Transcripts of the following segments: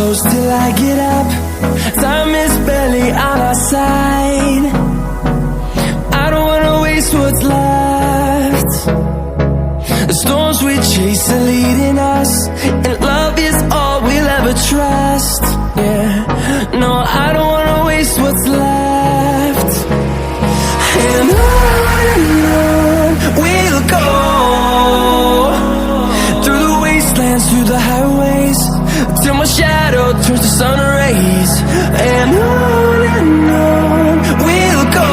close till I get up. Time is barely on our side. I don't wanna waste what's left. The storms we chase are leading us, and love is all we'll ever trust. Yeah, no, I don't wanna waste what's left. And on we'll go, through the wastelands, through the highways, till my shadow turns to sun rays. And on we'll go,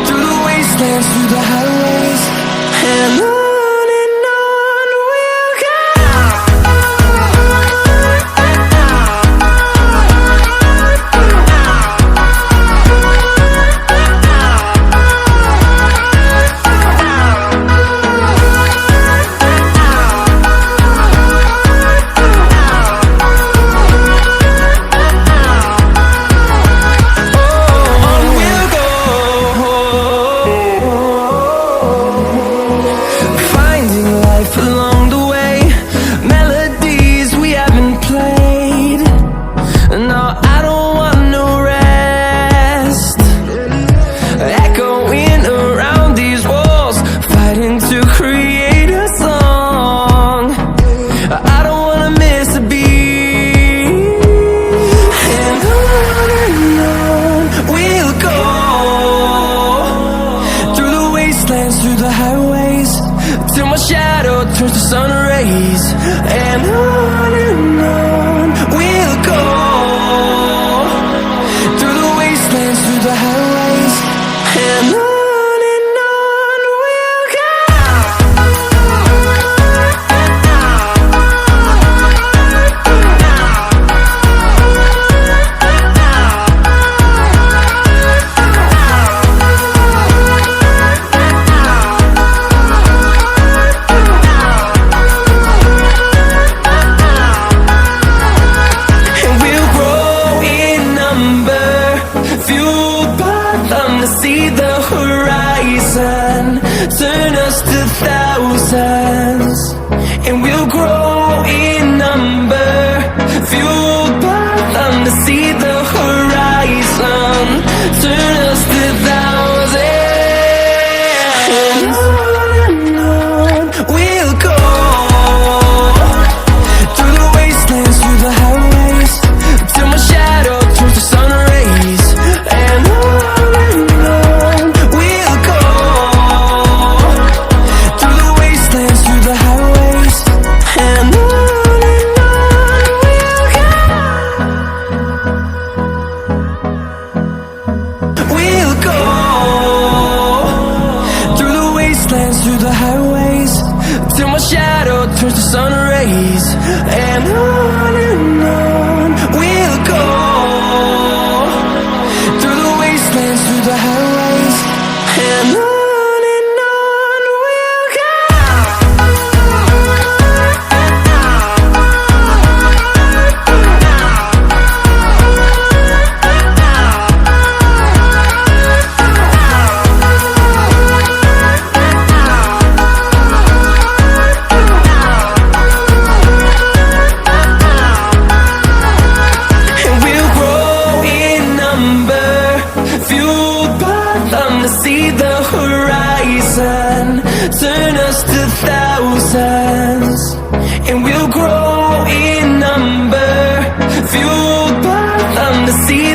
through the wastelands, through the highways, and on we'll go. And we'll grow in number, fueled by them to see